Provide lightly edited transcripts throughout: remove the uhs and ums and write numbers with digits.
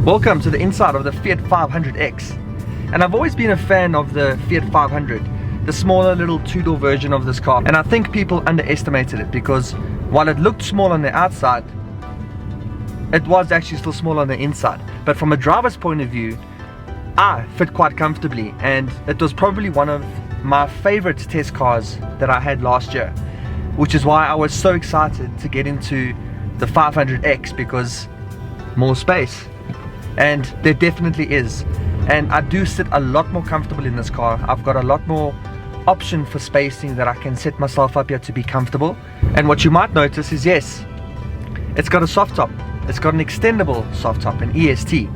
Welcome to the inside of the Fiat 500X. And I've always been a fan of the Fiat 500, the smaller little two-door version of this car. And I think people underestimated it because while it looked small on the outside, it was actually still small on the inside. But from a driver's point of view, I fit quite comfortably, and it was probably one of my favorite test cars that I had last year, which is why I was so excited to get into the 500X, because more space. And there definitely is, and I do sit a lot more comfortable in this car. I've got a lot more option for spacing that I can set myself up here to be comfortable. And what you might notice is, yes, it's got a soft top. It's got an extendable soft top, an EST.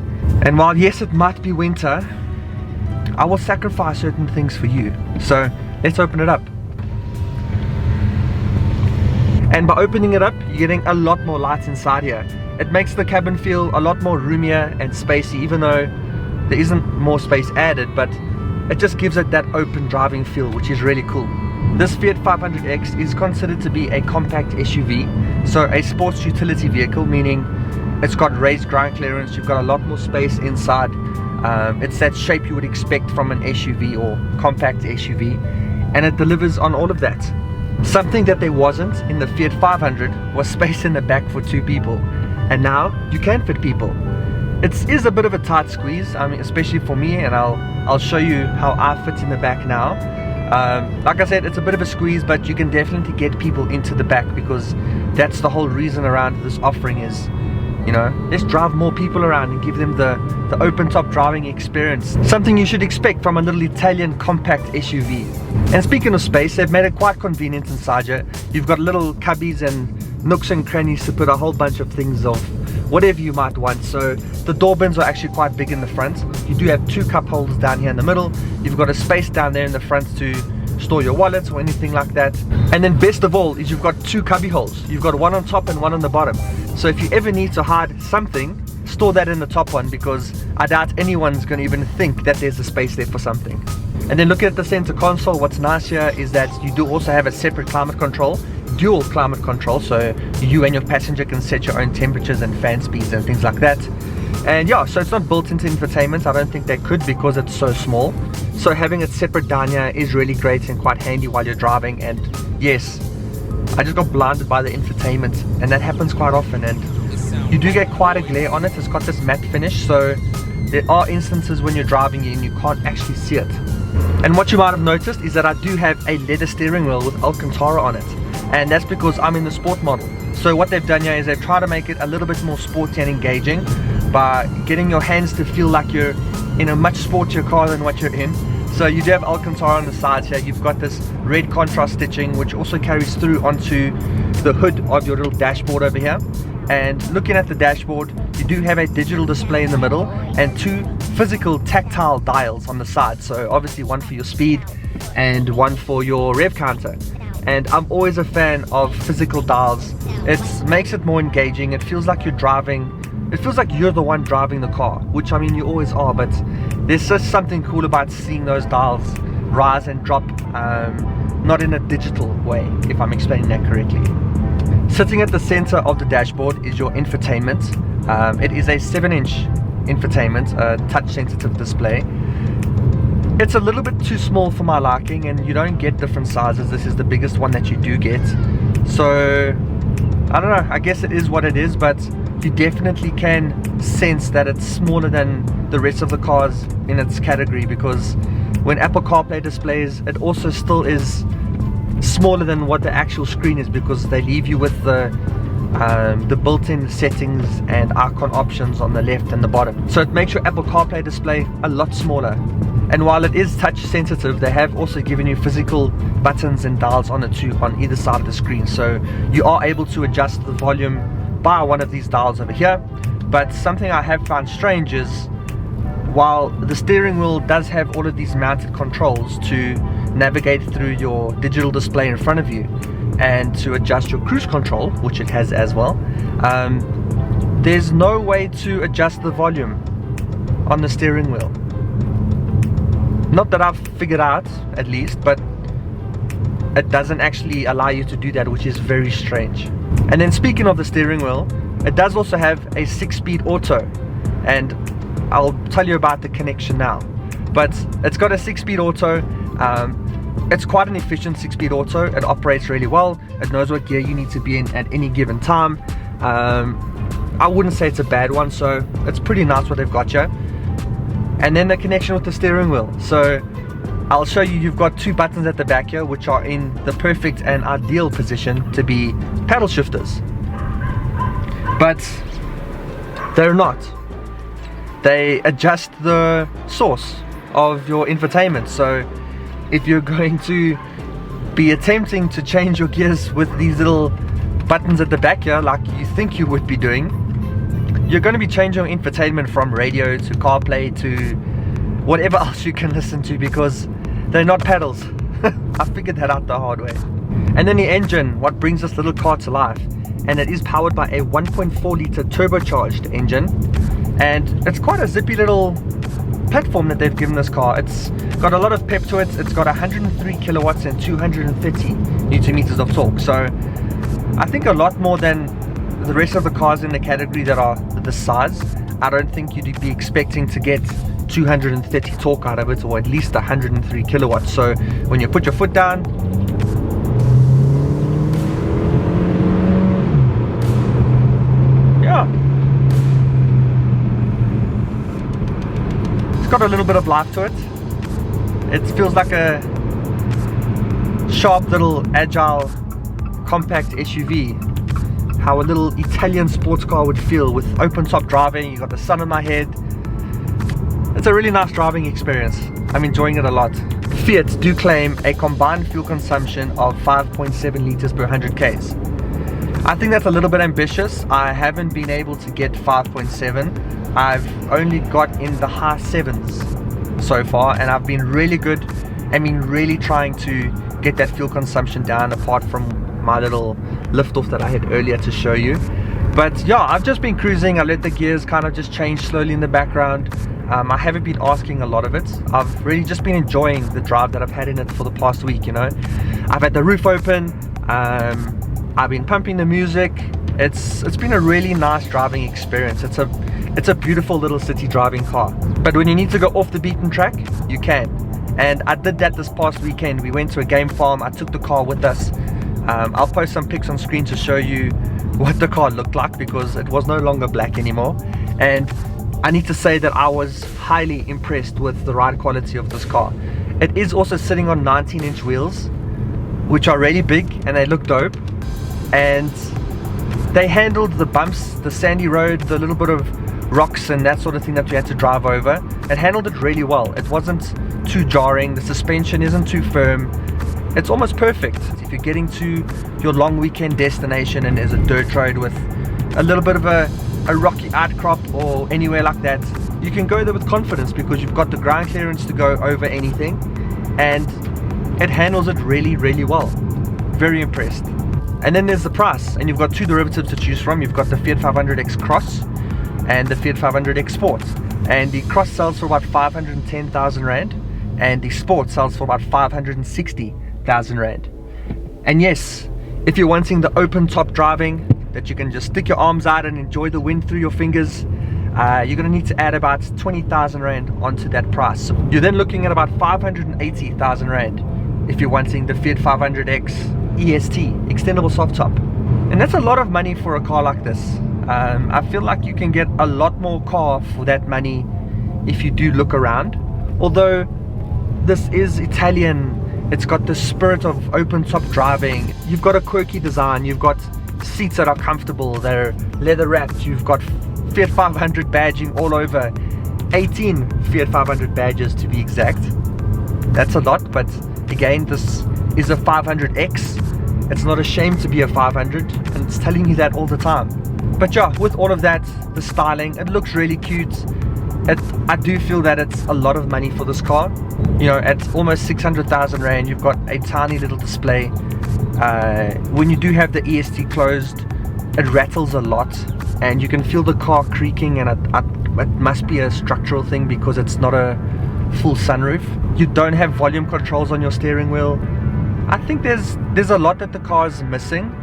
And while yes, it might be winter, I will sacrifice certain things for you. So let's open it up. And by opening it up, you're getting a lot more light inside here. It makes the cabin feel a lot more roomier and spacey, even though there isn't more space added, but it just gives it that open driving feel, which is really cool. This Fiat 500X is considered to be a compact SUV, so a sports utility vehicle, meaning it's got raised ground clearance, you've got a lot more space inside. It's that shape you would expect from an SUV or compact SUV, and it delivers on all of that. Something that there wasn't in the Fiat 500 was space in the back for two people, and now you can fit people. It is a bit of a tight squeeze, I mean, especially for me, and I'll show you how I fit in the back now. Like I said, it's a bit of a squeeze, but you can definitely get people into the back, because that's the whole reason around this offering is, you know, let's drive more people around and give them the open top driving experience. Something you should expect from a little Italian compact SUV. And speaking of space, they've made it quite convenient inside here. You've got little cubbies and nooks and crannies to put a whole bunch of things of whatever you might want. So the door bins are actually quite big in the front. You do have two cup holders down here in the middle. You've got a space down there in the front to store your wallets or anything like that. And then best of all is you've got two cubby holes. You've got one on top and one on the bottom. So if you ever need to hide something, store that in the top one, because I doubt anyone's going to even think that there's a space there for something. And then looking at the center console, what's nice here is that you do also have a separate climate control, dual climate control, so you and your passenger can set your own temperatures and fan speeds and things like that. And yeah, so it's not built into infotainment. I don't think they could, because it's so small. So having it separate down here is really great and quite handy while you're driving. And yes, I just got blinded by the infotainment, and that happens quite often, and you do get quite a glare on it. It's got this matte finish, so there are instances when you're driving and you can't actually see it. And what you might have noticed is that I do have a leather steering wheel with Alcantara on it, and that's because I'm in the sport model. So what they've done here is they've tried to make it a little bit more sporty and engaging by getting your hands to feel like you're in a much sportier car than what you're in. So you do have Alcantara on the sides here. You've got this red contrast stitching, which also carries through onto the hood of your little dashboard over here. And looking at the dashboard, you do have a digital display in the middle and two physical tactile dials on the side. So obviously one for your speed and one for your rev counter. And I'm always a fan of physical dials. It makes it more engaging. It feels like you're driving. It feels like you're the one driving the car, which I mean you always are, but there's just something cool about seeing those dials rise and drop, not in a digital way, if I'm explaining that correctly. Sitting at the center of the dashboard is your infotainment. It is a 7-inch infotainment, a touch sensitive display. It's a little bit too small for my liking, and you don't get different sizes. This is the biggest one that you do get. So I don't know, I guess it is what it is, but you definitely can sense that it's smaller than the rest of the cars in its category, because when Apple CarPlay displays, it also still is smaller than what the actual screen is, because they leave you with the built-in settings and icon options on the left and the bottom. So it makes your Apple CarPlay display a lot smaller. And while it is touch sensitive, they have also given you physical buttons and dials on it too, on either side of the screen. So you are able to adjust the volume by one of these dials over here. But something I have found strange is, while the steering wheel does have all of these mounted controls to navigate through your digital display in front of you and to adjust your cruise control, which it has as well, there's no way to adjust the volume on the steering wheel. Not that I've figured out, at least, but it doesn't actually allow you to do that, which is very strange. And then speaking of the steering wheel, it does also have a 6-speed auto. and I'll tell you about the connection now. But it's got a 6-speed auto. It's quite an efficient 6-speed auto. It operates really well. It knows what gear you need to be in at any given time. I wouldn't say it's a bad one, so it's pretty nice what they've got here. And then the connection with the steering wheel. So I'll show you, you've got 2 buttons at the back here, which are in the perfect and ideal position to be paddle shifters. But they're not. They adjust the source of your infotainment. So if you're going to be attempting to change your gears with these little buttons at the back here, like you think you would be doing, you're going to be changing your infotainment from radio to CarPlay to whatever else you can listen to, because they're not pedals. I figured that out the hard way. And then the engine, what brings this little car to life, and it is powered by a 1.4 litre turbocharged engine, and it's quite a zippy little platform that they've given this car. It's got a lot of pep to it. It's got 103 kilowatts and 230 newton meters of torque, so I think a lot more than the rest of the cars in the category that are this size. I don't think you'd be expecting to get 230 torque out of it, or at least 103 kilowatts. So when you put your foot down, yeah, it's got a little bit of life to it. It feels like a sharp little agile compact SUV. How a little Italian sports car would feel with open top driving. You got the sun on my head. It's a really nice driving experience. I'm enjoying it a lot. Fiat do claim a combined fuel consumption of 5.7 liters per 100 Ks. I think that's a little bit ambitious. I haven't been able to get 5.7. I've only got in the high 7s so far, and I've been really good. I mean, really trying to get that fuel consumption down, apart from my little lift off that I had earlier to show you. But yeah, I've just been cruising. I let the gears kind of just change slowly in the background. I haven't been asking a lot of it. I've really just been enjoying the drive that I've had in it for the past week, you know. I've had the roof open, I've been pumping the music. It's been a really nice driving experience. It's a beautiful little city driving car. But when you need to go off the beaten track, you can. And I did that this past weekend. We went to a game farm. I took the car with us. I'll post some pics on screen to show you what the car looked like, because it was no longer black anymore. And I need to say that I was highly impressed with the ride quality of this car. It is also sitting on 19-inch wheels, which are really big and they look dope. And they handled the bumps, the sandy road, the little bit of rocks and that sort of thing that we had to drive over. It handled it really well. It wasn't too jarring. The suspension isn't too firm. It's almost perfect. If you're getting to your long weekend destination and there's a dirt road with a little bit of a rocky outcrop or anywhere like that, you can go there with confidence, because you've got the ground clearance to go over anything, and it handles it really, really well. Very impressed. And then there's the price, and you've got 2 derivatives to choose from. You've got the Fiat 500X Cross and the Fiat 500X Sport, and the Cross sells for about 510,000 Rand, and the Sport sells for about 560,000 Rand. And yes, if you're wanting the open top driving that you can just stick your arms out and enjoy the wind through your fingers, you're going to need to add about 20,000 Rand onto that price. You're then looking at about 580,000 Rand if you're wanting the Fiat 500X EST, extendable soft top. And that's a lot of money for a car like this. I feel like you can get a lot more car for that money if you do look around. Although this is Italian, it's got the spirit of open top driving. You've got a quirky design, you've got seats that are comfortable, they're leather wrapped, you've got Fiat 500 badging all over, 18 Fiat 500 badges to be exact. That's a lot, but again, this is a 500X. It's not ashamed to be a 500, and it's telling you that all the time. But yeah, with all of that, the styling, it looks really cute. I do feel that it's a lot of money for this car. You know, at almost 600,000 Rand, you've got a tiny little display. When you do have the EST closed, it rattles a lot, and you can feel the car creaking, and it must be a structural thing because it's not a full sunroof. You don't have volume controls on your steering wheel. I think there's a lot that the car is missing,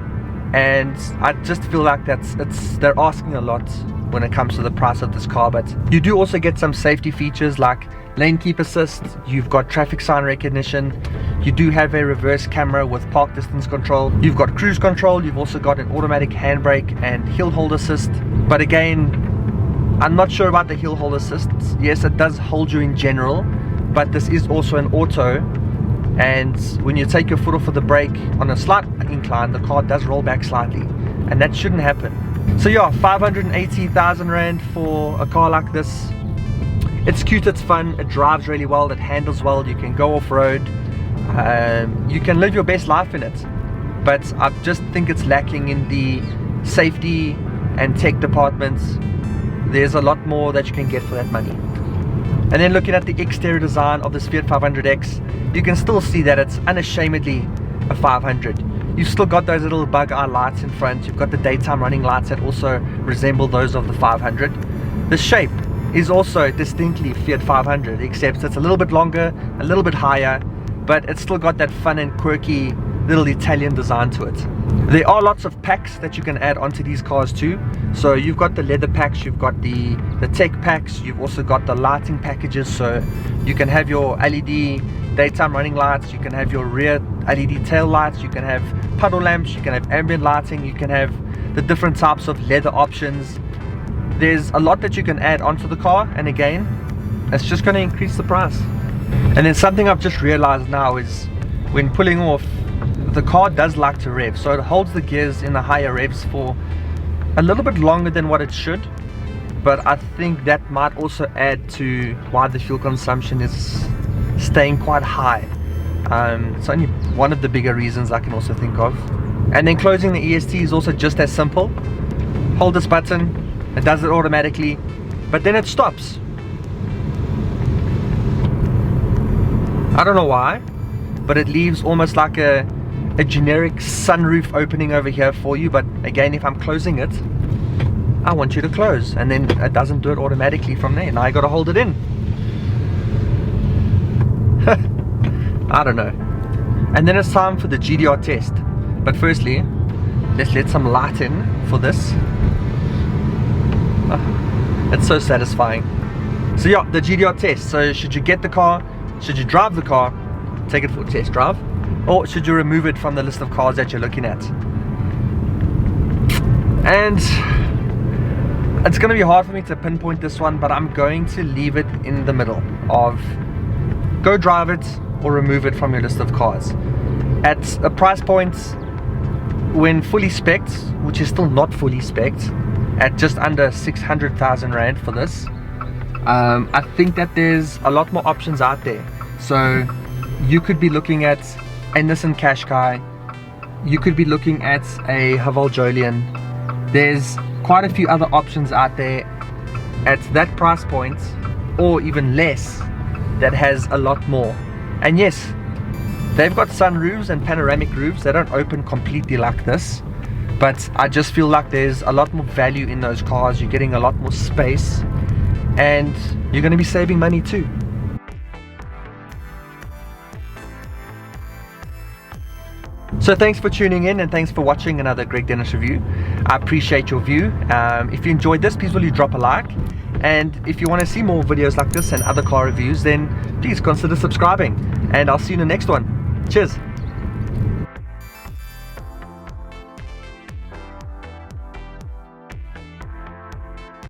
and I just feel like they're asking a lot when it comes to the price of this car. But you do also get some safety features like lane keep assist, you've got traffic sign recognition, you do have a reverse camera with park distance control, you've got cruise control, you've also got an automatic handbrake and hill hold assist. But again, I'm not sure about the hill hold assist. Yes, it does hold you in general, but this is also an auto, and when you take your foot off of the brake on a slight incline, the car does roll back slightly, and that shouldn't happen. So yeah, 580,000 Rand for a car like this. It's cute, it's fun, it drives really well, it handles well, you can go off-road, you can live your best life in it. But I just think it's lacking in the safety and tech departments. There's a lot more that you can get for that money. And then looking at the exterior design of this Fiat 500X, you can still see that it's unashamedly a 500. You've still got those little bug eye lights in front, you've got the daytime running lights that also resemble those of the 500. The shape is also distinctly Fiat 500, except it's a little bit longer, a little bit higher, but it's still got that fun and quirky little Italian design to it. There are lots of packs that you can add onto these cars too. So you've got the leather packs, you've got the tech packs, you've also got the lighting packages, so you can have your LED daytime running lights, you can have your rear LED tail lights, you can have puddle lamps, you can have ambient lighting, you can have the different types of leather options. There's a lot that you can add onto the car, and again, it's just going to increase the price. And then something I've just realized now is when pulling off, the car does like to rev, so it holds the gears in the higher revs for a little bit longer than what it should, but I think that might also add to why the fuel consumption is staying quite high. It's only one of the bigger reasons I can also think of. And then closing the EST is also just as simple. Hold this button, it does it automatically, but then it stops. I don't know why, but it leaves almost like a generic sunroof opening over here for you. But again, if I'm closing it, I want you to close, and then it doesn't do it automatically from there. Now I got to hold it in. I don't know. And then it's time for the GDR test. But firstly, let's let some light in for this. It's so satisfying. So yeah, the GDR test. So should you get the car, should you drive the car, take it for a test drive, or should you remove it from the list of cars that you're looking at? And it's going to be hard for me to pinpoint this one, but I'm going to leave it in the middle of go drive it or remove it from your list of cars. At a price point when fully spec'd, which is still not fully spec'd, at just under 600,000 Rand for this, I think that there's a lot more options out there. So you could be looking at a Nissan Qashqai, you could be looking at a Haval Jolion. There's quite a few other options out there at that price point, or even less, that has a lot more. And yes, they've got sunroofs and panoramic roofs. They don't open completely like this, but I just feel like there's a lot more value in those cars. You're getting a lot more space, and you're going to be saving money too. So thanks for tuning in, and thanks for watching another Greg Dennis review. I appreciate your view. If you enjoyed this, please will you drop a like, and if you want to see more videos like this and other car reviews, then please consider subscribing, and I'll see you in the next one. Cheers.